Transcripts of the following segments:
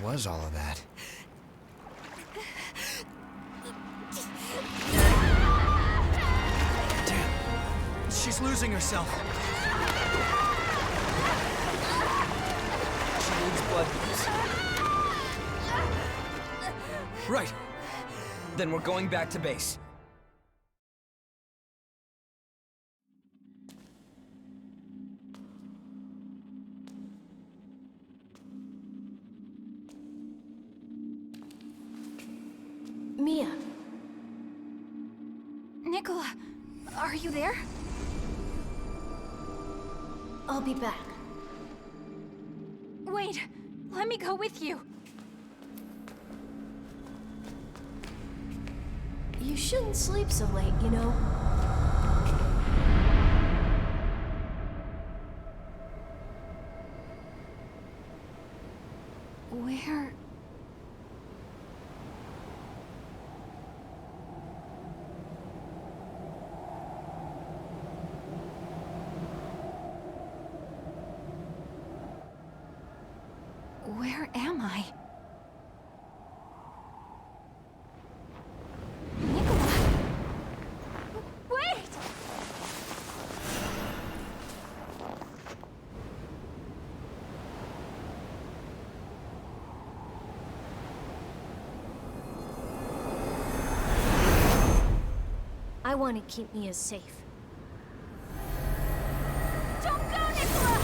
was all of that? Damn. She's losing herself. She needs blood beads. Right. Then we're going back to base. Mia. Nicola, are you there? I'll be back. Wait, let me go with you. You shouldn't sleep so late, you know. Where... Where am I? Nicola! Wait! I want to keep Mia safe. Don't go, Nicola!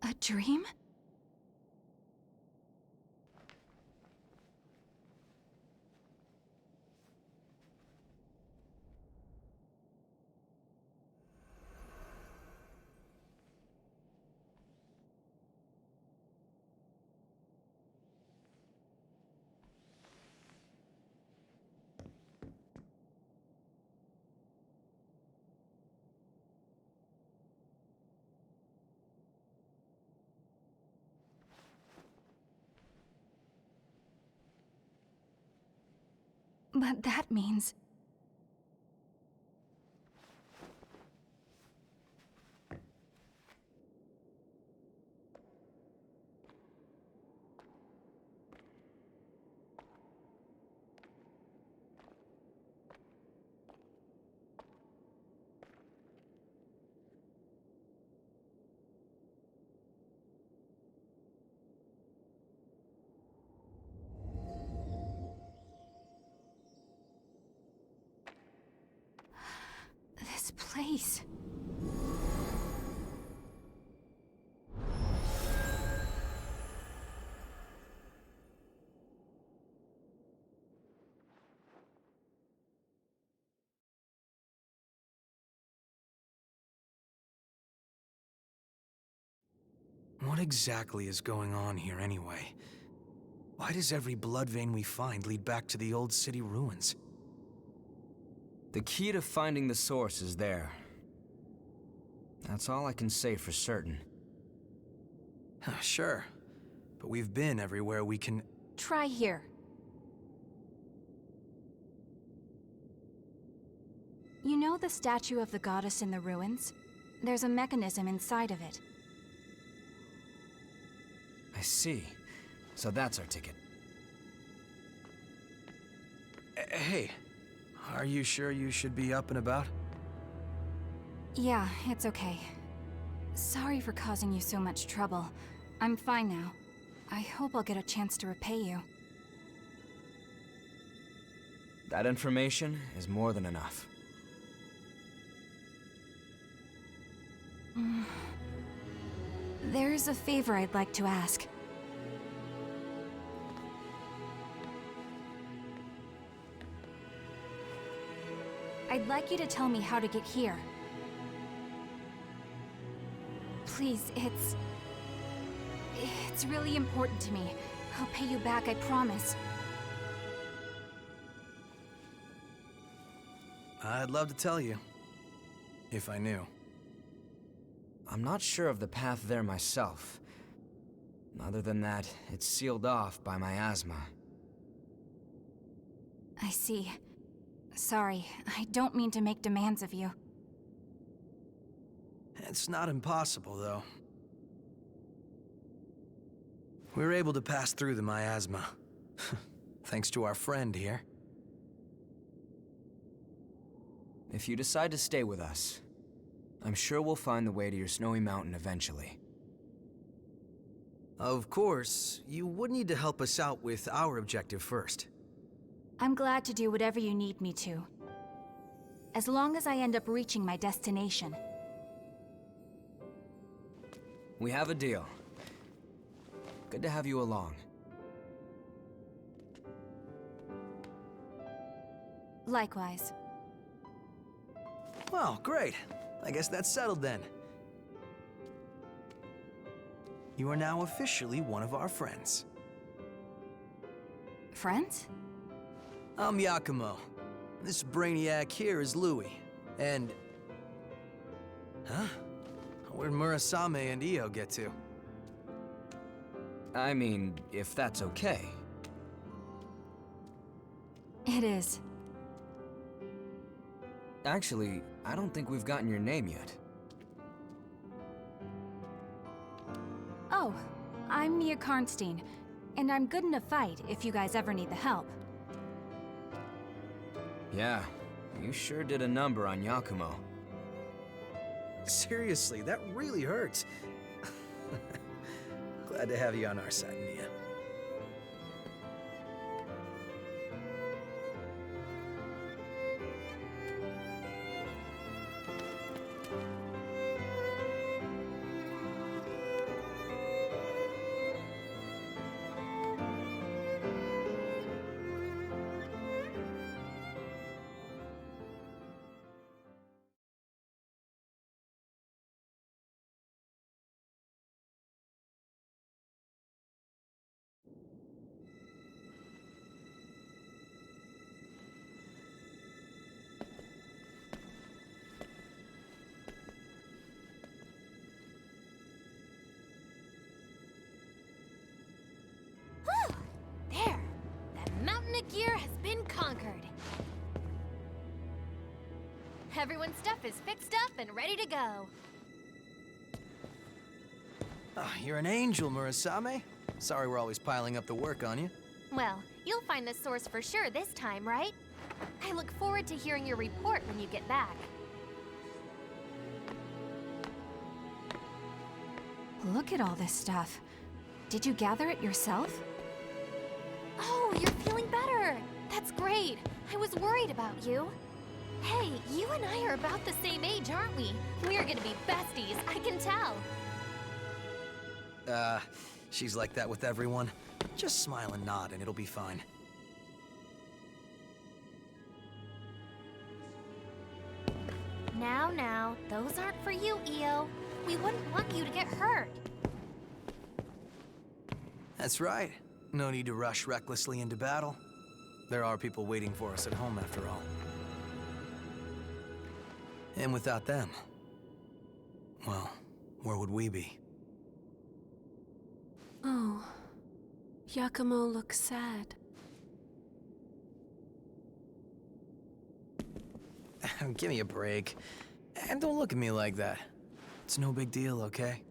A dream? But that means... this place... What exactly is going on here anyway? Why does every blood vein we find lead back to the old city ruins? The key to finding the source is there. That's all I can say for certain. Sure, but we've been everywhere we can... Try here. You know the statue of the goddess in the ruins? There's a mechanism inside of it. I see. So that's our ticket. Hey, are you sure you should be up and about? Yeah, it's okay. Sorry for causing you so much trouble. I'm fine now. I hope I'll get a chance to repay you. That information is more than enough. There's a favor I'd like to ask. I'd like you to tell me how to get here. Please, it's really important to me. I'll pay you back, I promise. I'd love to tell you, if I knew. I'm not sure of the path there myself. Other than that, it's sealed off by my asthma. I see. Sorry, I don't mean to make demands of you. It's not impossible, though. We were able to pass through the miasma. Thanks to our friend here. If you decide to stay with us, I'm sure we'll find the way to your snowy mountain eventually. Of course, you would need to help us out with our objective first. I'm glad to do whatever you need me to. As long as I end up reaching my destination. We have a deal. Good to have you along. Likewise. Well, great. I guess that's settled then. You are now officially one of our friends. Friends? I'm Yakumo. This brainiac here is Louis. And... Huh? Where'd Murasame and Io get to? I mean, if that's okay. It is. Actually, I don't think we've gotten your name yet. Oh, I'm Mia Karnstein, and I'm good in a fight if you guys ever need the help. Yeah, you sure did a number on Yakumo. Seriously, that really hurts. Glad to have you on our side, Mia. There! That mountain of gear has been conquered. Everyone's stuff is fixed up and ready to go. Oh, you're an angel, Murasame. Sorry we're always piling up the work on you. Well, you'll find the source for sure this time, right? I look forward to hearing your report when you get back. Look at all this stuff. Did you gather it yourself? Oh, you're feeling better! That's great! I was worried about you. Hey, you and I are about the same age, aren't we? We're gonna be besties, I can tell. She's like that with everyone. Just smile and nod and it'll be fine. Now, those aren't for you, Io. We wouldn't want you to get hurt. That's right. No need to rush recklessly into battle. There are people waiting for us at home after all. And without them, well, where would we be? Oh, Yakumo looks sad. Give me a break. And don't look at me like that. It's no big deal, okay?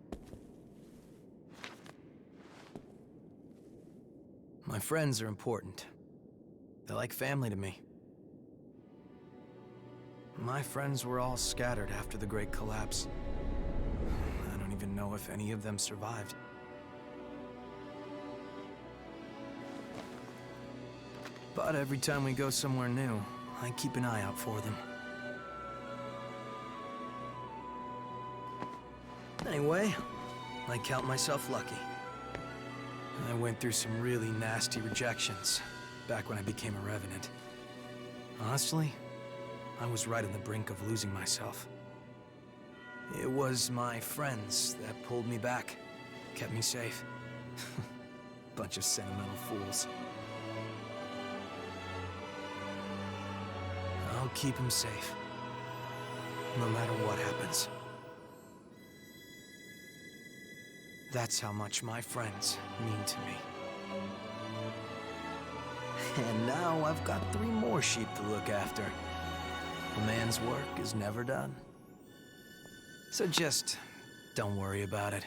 My friends are important. They're like family to me. My friends were all scattered after the Great Collapse. I don't even know if any of them survived. But every time we go somewhere new, I keep an eye out for them. Anyway, I count myself lucky. I went through some really nasty rejections back when I became a revenant. Honestly, I was right on the brink of losing myself. It was my friends that pulled me back, kept me safe. Bunch of sentimental fools. I'll keep him safe, no matter what happens. That's how much my friends mean to me. And now I've got 3 more sheep to look after. A man's work is never done. So just don't worry about it.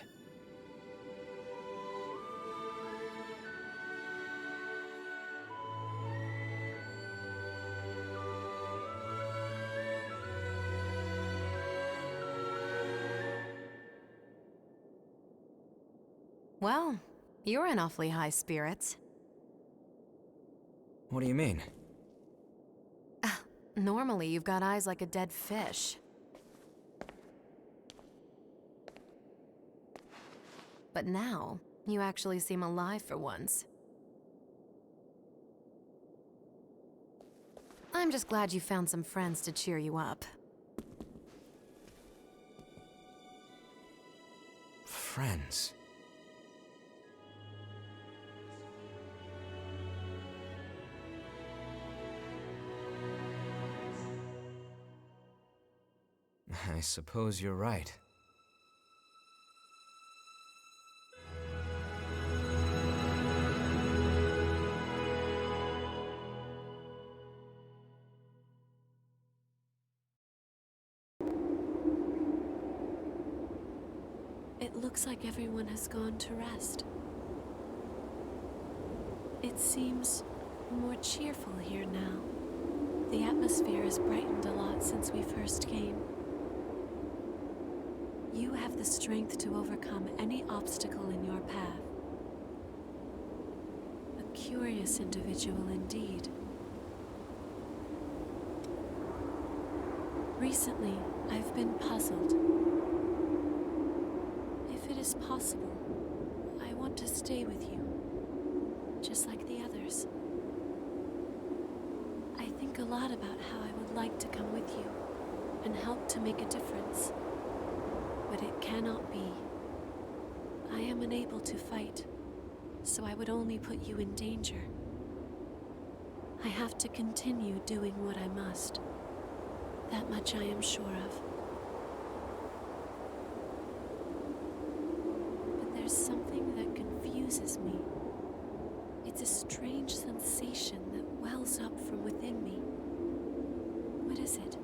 Well, you're in awfully high spirits. What do you mean? Normally, you've got eyes like a dead fish. But now, you actually seem alive for once. I'm just glad you found some friends to cheer you up. Friends. I suppose you're right. It looks like everyone has gone to rest. It seems more cheerful here now. The atmosphere has brightened a lot since we first came. You have the strength to overcome any obstacle in your path. A curious individual indeed. Recently, I've been puzzled. If it is possible, I want to stay with you, just like the others. I think a lot about how I would like to come with you and help to make a difference. But it cannot be. I am unable to fight, so I would only put you in danger. I have to continue doing what I must. That much I am sure of. But there's something that confuses me. It's a strange sensation that wells up from within me. What is it?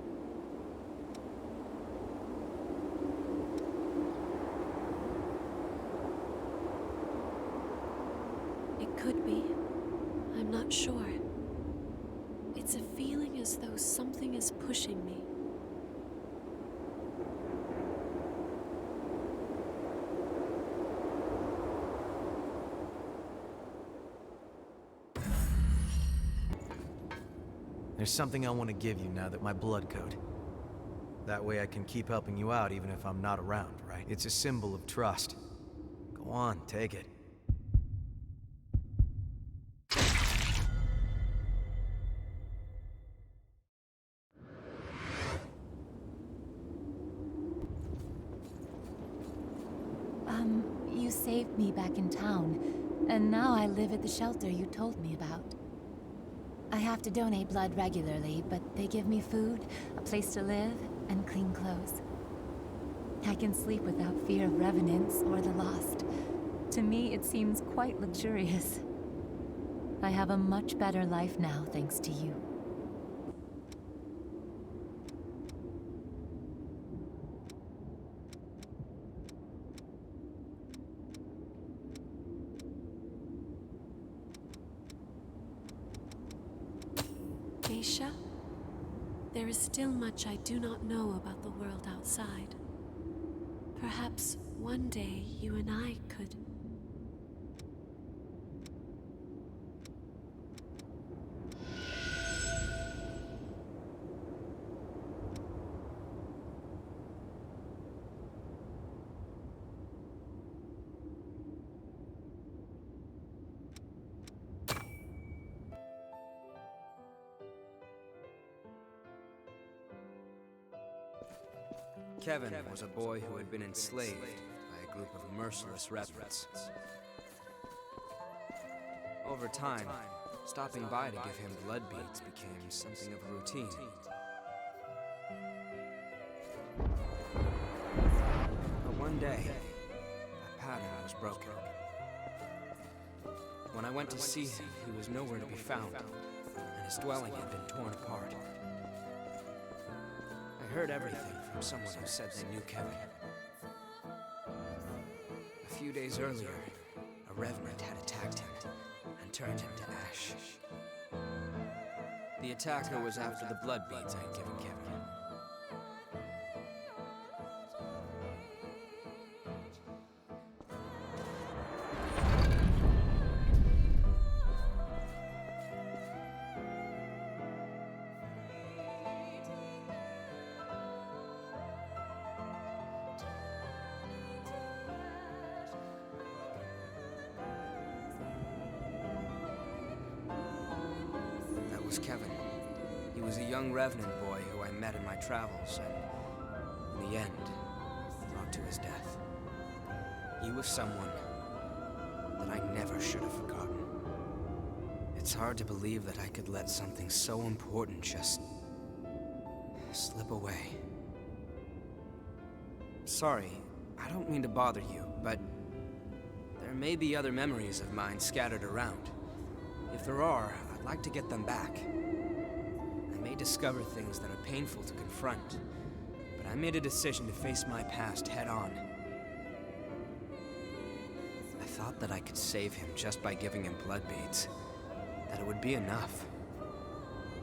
It could be. I'm not sure. It's a feeling as though something is pushing me. There's something I want to give you now that my blood code. That way I can keep helping you out even if I'm not around, right? It's a symbol of trust. Go on, take it. You saved me back in town, and now I live at the shelter you told me about. I have to donate blood regularly, but they give me food, a place to live, and clean clothes. I can sleep without fear of revenants or the lost. To me, it seems quite luxurious. I have a much better life now, thanks to you. Geisha, there is still much I do not know about the world outside. Perhaps one day you and I could... Kevin was a boy who had been enslaved by a group of merciless revenants. Over time, stopping by to give him blood beads became something of a routine. But one day, that pattern was broken. When I went to see him, he was nowhere to be found, and his dwelling had been torn apart. I heard everything from someone who said they knew Kevin. A few days earlier, a revenant had attacked him and turned him to ash. The attacker was after the blood beads I had given Kevin. Was Kevin. He was a young revenant boy who I met in my travels and, in the end, brought to his death. He was someone that I never should have forgotten. It's hard to believe that I could let something so important just slip away. Sorry, I don't mean to bother you, but there may be other memories of mine scattered around. If there are, I'd like to get them back. I may discover things that are painful to confront, but I made a decision to face my past head-on. I thought that I could save him just by giving him blood beads, that it would be enough.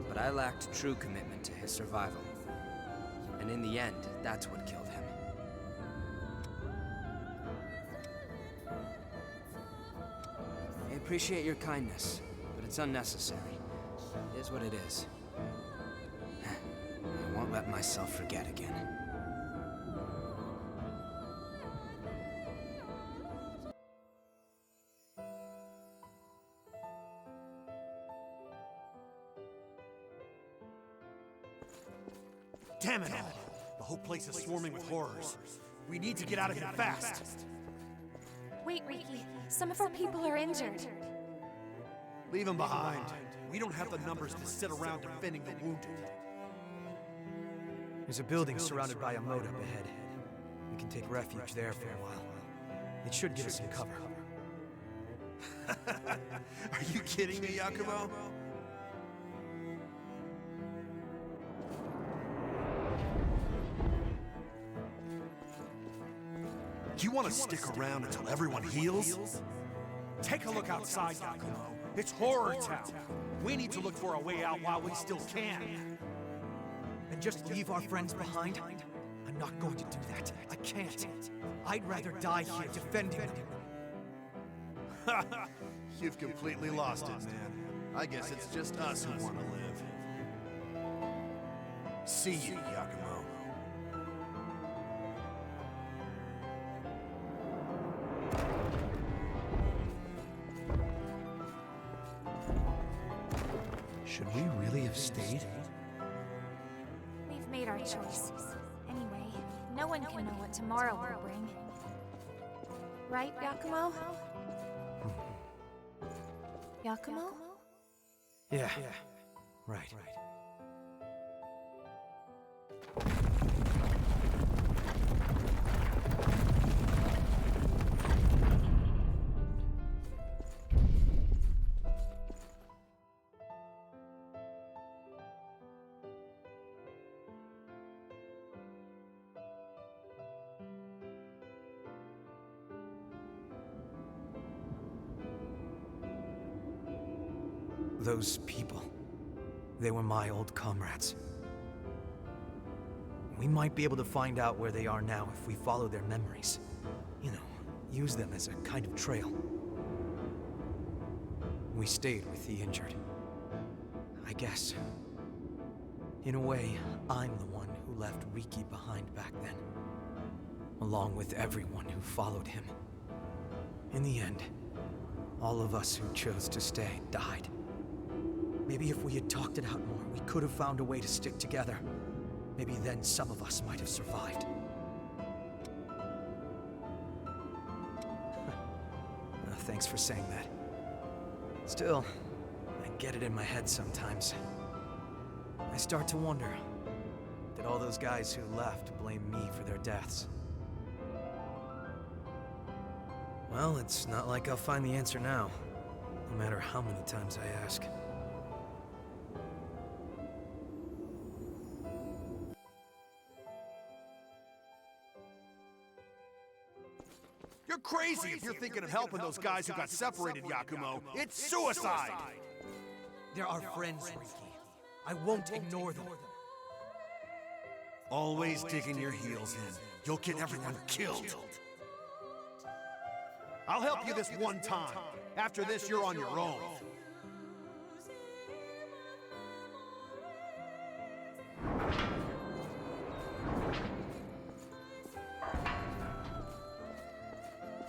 But I lacked true commitment to his survival, and in the end, that's what killed him. I appreciate your kindness, but it's unnecessary. It is what it is. I won't let myself forget again. Damn it all! The whole place is swarming with horrors. We need to get out of here fast! Wait, Ricky. Some of our people are injured. Leave them behind. We don't have the numbers to sit around defending the wounded. There's a building surrounded by a moat up ahead. We can take refuge there for a while. It should give us some cover. Are you kidding me, Yakumo? Do you want to stick around until everyone heals? Take a look outside, Yakumo. It's horror town. We need to look for a way out while we still can. And just leave our friends behind? I'm not going to do that. I can't. I'd rather die here defending them. You've completely lost it, man. I guess it's just us who want to live. See you, Yakumo. Should we really have stayed? We've made our choice. Anyway, no one can know what tomorrow will bring. Right, Yakumo? Yakumo? Yeah. Right. Those people, they were my old comrades. We might be able to find out where they are now if we follow their memories. You know, use them as a kind of trail. We stayed with the injured. I guess. In a way, I'm the one who left Riki behind back then. Along with everyone who followed him. In the end, all of us who chose to stay died. Maybe if we had talked it out more, we could have found a way to stick together. Maybe then some of us might have survived. thanks for saying that. Still, I get it in my head sometimes. I start to wonder, did all those guys who left blame me for their deaths? Well, it's not like I'll find the answer now, no matter how many times I ask. You're crazy if you're thinking of helping those guys who got separated, Yakumo. It's suicide! They're our friends, Riki. I won't ignore them. Always digging your heels in. You'll get everyone killed. I'll help you this one time. After this, you're on your own.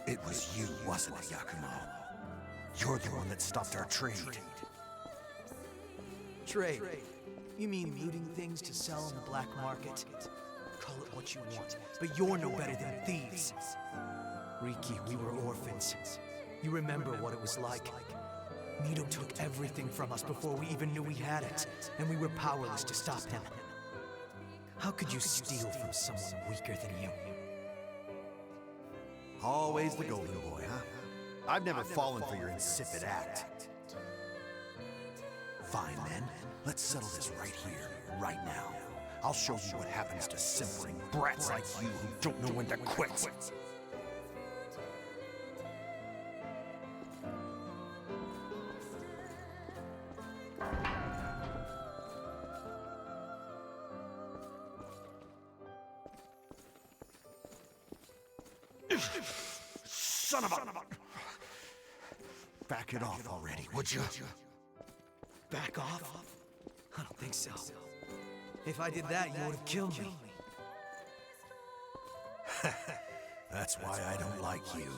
It was you, wasn't it, Yakumo? You're the one that stopped our trade. Trade? You mean looting things to sell on the black market? Call it what you want, but you're no better than thieves. Riki, we were orphans. You remember what it was like. Mito took everything from us before we even knew we had it, and we were powerless to stop him. How could you steal from someone weaker than you? Always the golden boy, huh? I've never fallen for your insipid act. Fine, then. Let's settle this right here, right now. I'll show you what happens to simpering brats like you who don't know when to quit. Son of a... Back it off already, would you? Back off? I don't think so. If I did that, you would have killed me. That's why I don't like you.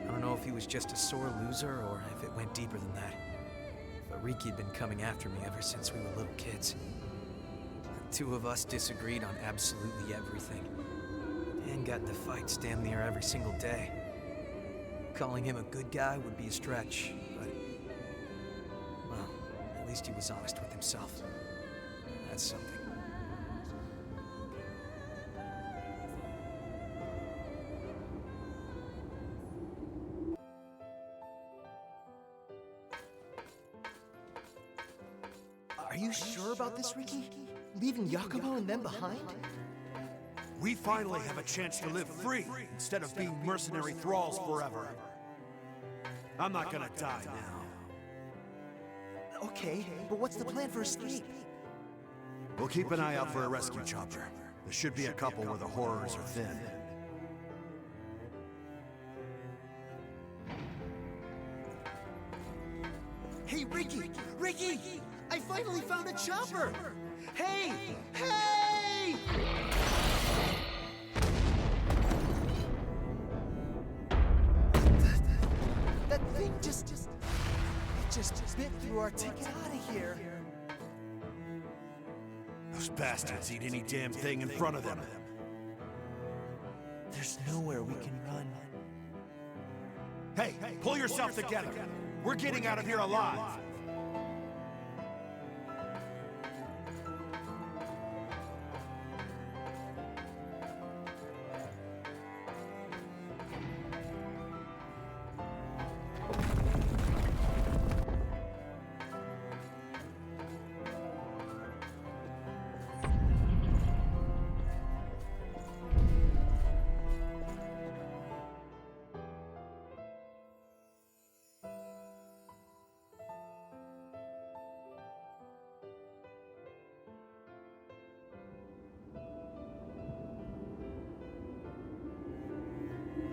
I don't know if he was just a sore loser or if it went deeper than that. But Riki had been coming after me ever since we were little kids. The two of us disagreed on absolutely everything, and got into fights damn near every single day. Calling him a good guy would be a stretch, but... well, at least he was honest with himself. That's something. Are you sure about this, Riki? Leaving Yakumo and them behind? We finally have a chance to live free instead of being mercenary thralls forever. I'm not gonna die now. Okay, but what's the plan for escape? We'll keep an eye out for a rescue chopper. There should be a couple where the horrors are thin. Hey, Riki! Riki! I finally found a chopper! Hey! Hey! That thing just bit through our ticket out of here. Those bastards eat any damn thing in front of them. There's nowhere we can run. Hey, pull yourself together. We're getting out of here alive.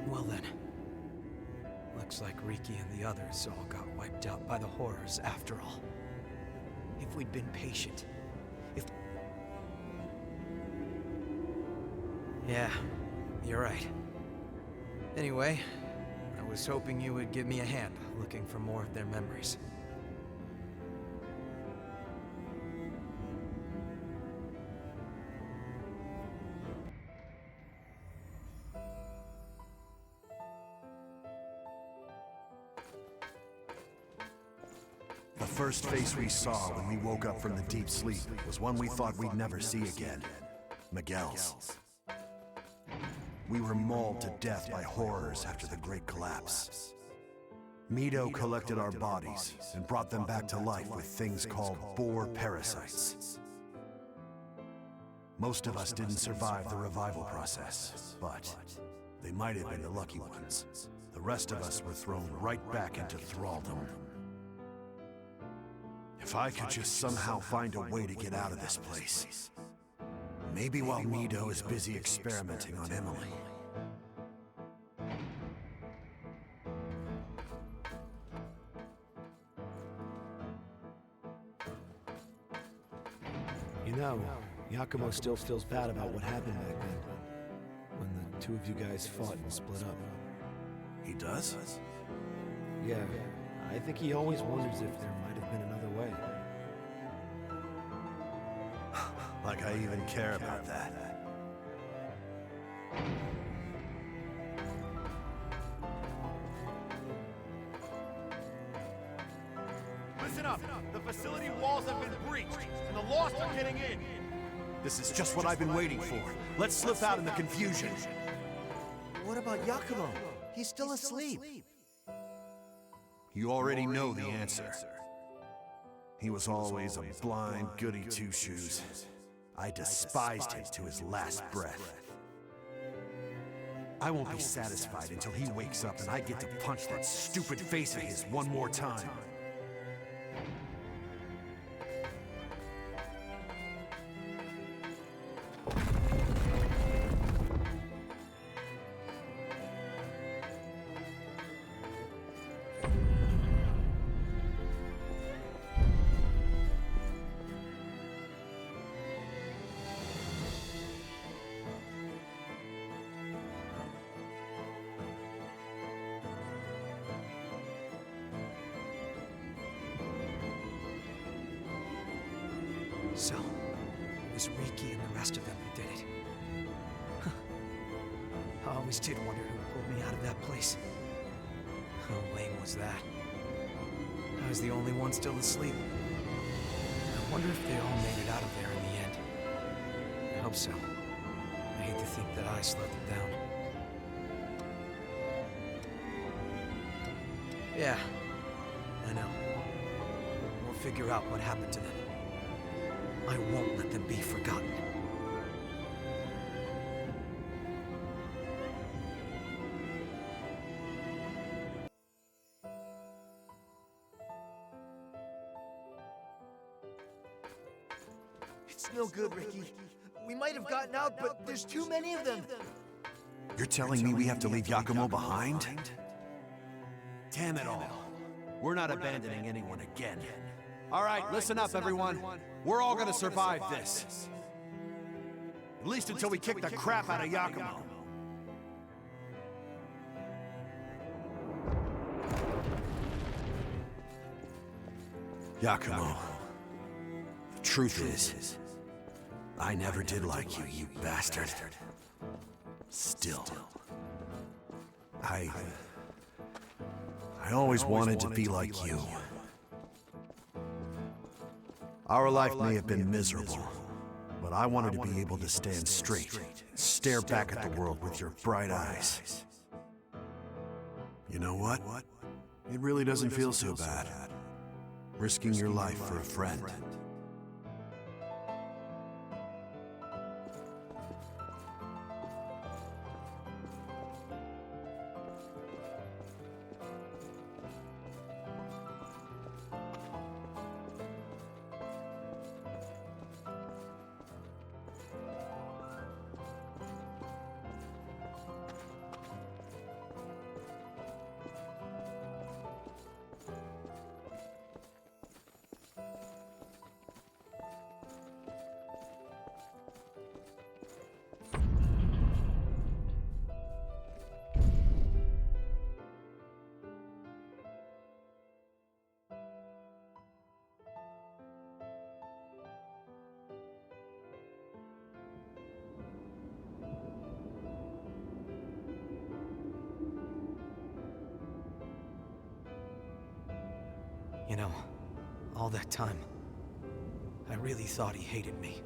Well then, Looks like Riki and the others all got wiped out by the horrors after all. If we'd been patient, Yeah, you're right. Anyway, I was hoping you would give me a hand looking for more of their memories. The first face we saw when we woke up from the deep sleep was one we thought we'd never see again. Miguel's. We were mauled to death by horrors after the Great Collapse. Mito collected our bodies and brought them back to life with things called boar parasites. Most of us didn't survive the revival process, but they might have been the lucky ones. The rest of us were thrown right back into thraldom. If I could just somehow find a way to get out of this place. Maybe while Mito is busy experimenting on Emily. You know, Yakumo still feels bad about what happened back then, when the two of you guys fought and split up. He does? Yeah, I think he always wonders if there might have been another way. Like I even care about that. Listen up! The facility walls have been breached, and the Lost are getting in! This is just what I've been waiting for. Let's slip out in the confusion. What about Yakumo? He's still asleep. You already know the answer. He was always a blind goody two-shoes. I despised him to his last breath. I won't be satisfied until he wakes up and I get to punch that stupid face of his one more time. So, it was Riki and the rest of them who did it. Huh. I always did wonder who pulled me out of that place. How lame was that? I was the only one still asleep. I wonder if they all made it out of there in the end. I hope so. I hate to think that I slowed them down. Yeah, I know. We'll figure out what happened to them. I won't let them be forgotten. It's no good, Riki. We might have gotten out, but there's too many of them. You're telling me we have to leave Yakumo behind? Damn it all. We're not abandoning anyone again. All right, listen up, everyone. We're all gonna survive this. At least until we kick the crap out of Yakumo. Yakumo, the truth is, I never did like you, you bastard. Still, I always wanted to be like you. Our life may have been miserable, but I wanted to be able to stand straight, and stare back at the world with your bright eyes. You know what? It really doesn't feel so bad, risking your life for a friend. You know, all that time, I really thought he hated me.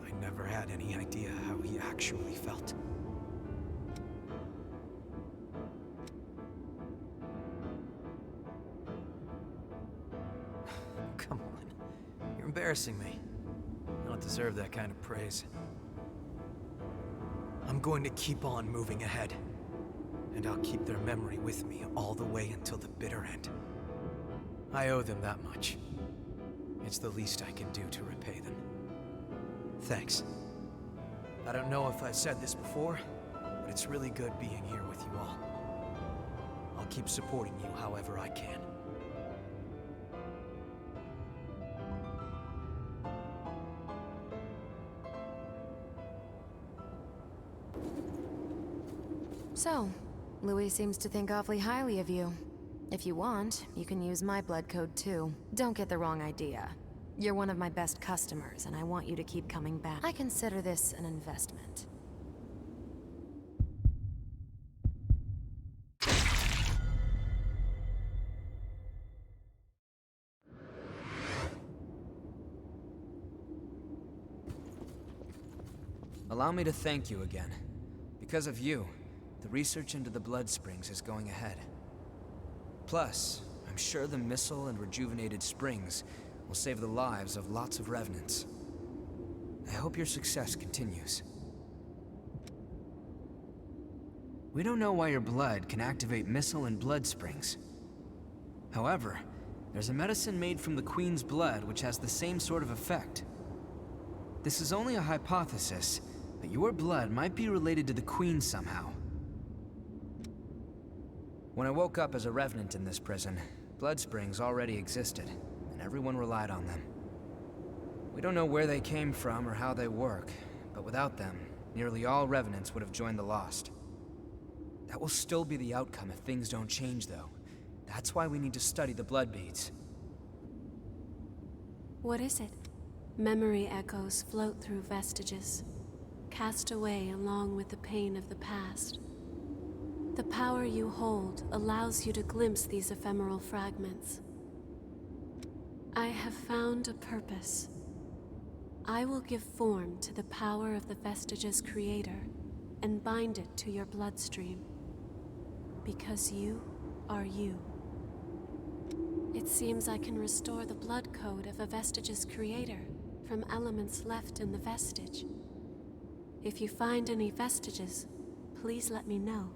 I never had any idea how he actually felt. Come on. You're embarrassing me. I don't deserve that kind of praise. I'm going to keep on moving ahead. And I'll keep their memory with me all the way until the bitter end. I owe them that much. It's the least I can do to repay them. Thanks. I don't know if I've said this before, but it's really good being here with you all. I'll keep supporting you however I can. So, Louis seems to think awfully highly of you. If you want, you can use my blood code too. Don't get the wrong idea. You're one of my best customers, and I want you to keep coming back. I consider this an investment. Allow me to thank you again. Because of you, the research into the blood springs is going ahead. Plus, I'm sure the missile and rejuvenated springs will save the lives of lots of revenants. I hope your success continues. We don't know why your blood can activate missile and blood springs. However, there's a medicine made from the Queen's blood which has the same sort of effect. This is only a hypothesis, but your blood might be related to the Queen somehow. When I woke up as a revenant in this prison, blood springs already existed, and everyone relied on them. We don't know where they came from or how they work, but without them, nearly all revenants would have joined the Lost. That will still be the outcome if things don't change, though. That's why we need to study the blood beads. What is it? Memory echoes float through vestiges, cast away along with the pain of the past. The power you hold allows you to glimpse these ephemeral fragments. I have found a purpose. I will give form to the power of the vestige's creator and bind it to your bloodstream. Because you are you. It seems I can restore the blood code of a vestige's creator from elements left in the vestige. If you find any vestiges, please let me know.